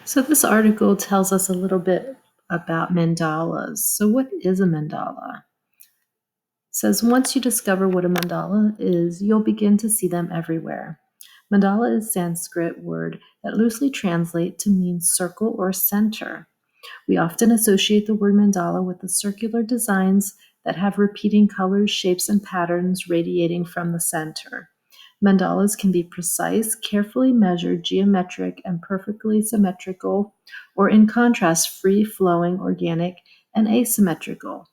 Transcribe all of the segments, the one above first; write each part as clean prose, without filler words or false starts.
So this article tells us a little bit about mandalas. So what is a mandala? It says once you discover what a mandala is, you'll begin to see them everywhere. Mandala is a Sanskrit word that loosely translates to mean circle or center. We often associate the word mandala with the circular designs that have repeating colors, shapes, and patterns radiating from the center. Mandalas can be precise, carefully measured, geometric, and perfectly symmetrical, or in contrast, free flowing, organic, and asymmetrical.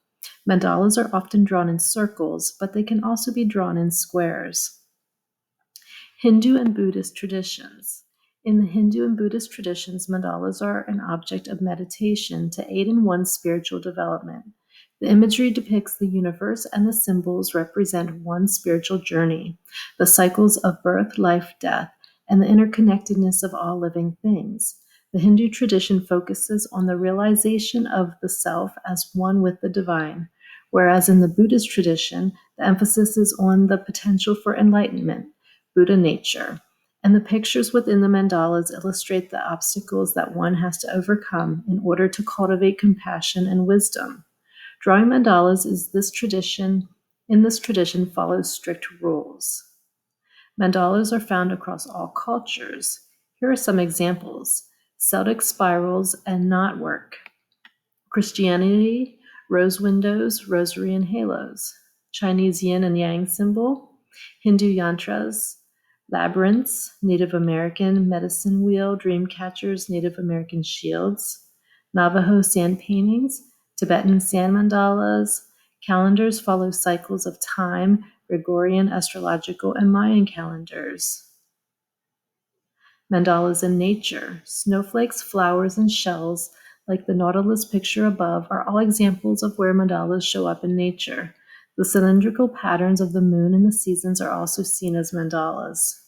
Mandalas are often drawn in circles, but they can also be drawn in squares. Hindu and Buddhist traditions. In the Hindu and Buddhist traditions, mandalas are an object of meditation to aid in one's spiritual development. The imagery depicts the universe, and the symbols represent one's spiritual journey, the cycles of birth, life, death, and the interconnectedness of all living things. The Hindu tradition focuses on the realization of the self as one with the divine, whereas in the Buddhist tradition, the emphasis is on the potential for enlightenment, Buddha nature, and the pictures within the mandalas illustrate the obstacles that one has to overcome in order to cultivate compassion and wisdom. Drawing mandalas in this tradition follows strict rules. Mandalas are found across all cultures. Here are some examples: Celtic spirals and knotwork, Christianity, rose windows, rosary, and halos, Chinese yin and yang symbol, Hindu yantras, labyrinths, Native American medicine wheel, dream catchers, Native American shields, Navajo sand paintings, Tibetan sand mandalas. Calendars follow cycles of time, Gregorian, astrological, and Mayan calendars. Mandalas in nature. Snowflakes, flowers, and shells, like the nautilus picture above, are all examples of where mandalas show up in nature. The cylindrical patterns of the moon and the seasons are also seen as mandalas.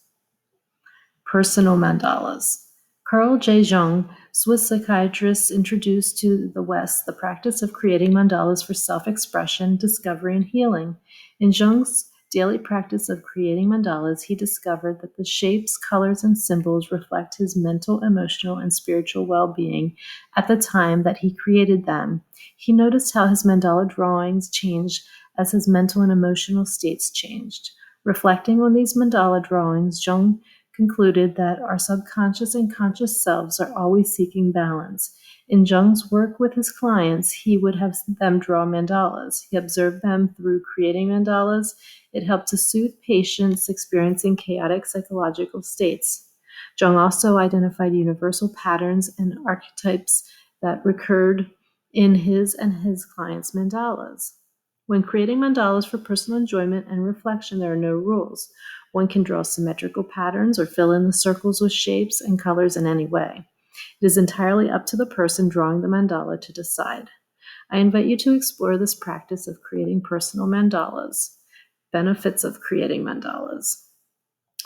Personal mandalas. Carl J. Jung, Swiss psychiatrist, introduced to the West the practice of creating mandalas for self-expression, discovery, and healing. In Jung's daily practice of creating mandalas, he discovered that the shapes, colors, and symbols reflect his mental, emotional, and spiritual well-being at the time that he created them. He noticed how his mandala drawings changed as his mental and emotional states changed. Reflecting on these mandala drawings, Jung concluded that our subconscious and conscious selves are always seeking balance. In Jung's work with his clients, he would have them draw mandalas. He observed them through creating mandalas. It helped to soothe patients experiencing chaotic psychological states. Jung also identified universal patterns and archetypes that recurred in his and his clients' mandalas. When creating mandalas for personal enjoyment and reflection, there are no rules. One can draw symmetrical patterns or fill in the circles with shapes and colors in any way. It is entirely up to the person drawing the mandala to decide. I invite you to explore this practice of creating personal mandalas. Benefits of creating mandalas.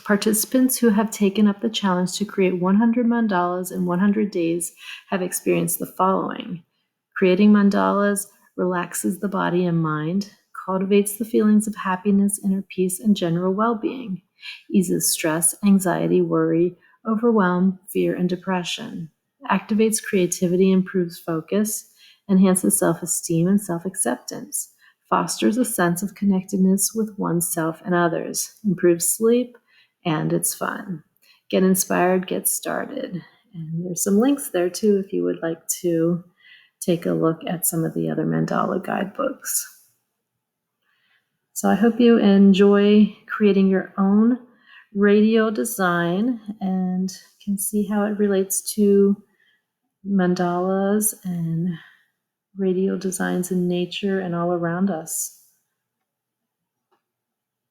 Participants who have taken up the challenge to create 100 mandalas in 100 days have experienced the following. Creating mandalas relaxes the body and mind, cultivates the feelings of happiness, inner peace, and general well-being, eases stress, anxiety, worry, overwhelm, fear, and depression, activates creativity, improves focus, enhances self-esteem and self-acceptance, fosters a sense of connectedness with oneself and others, improves sleep, and it's fun. Get inspired, get started. And there's some links there too if you would like to take a look at some of the other mandala guidebooks. So I hope you enjoy creating your own radial design and can see how it relates to mandalas and radial designs in nature and all around us.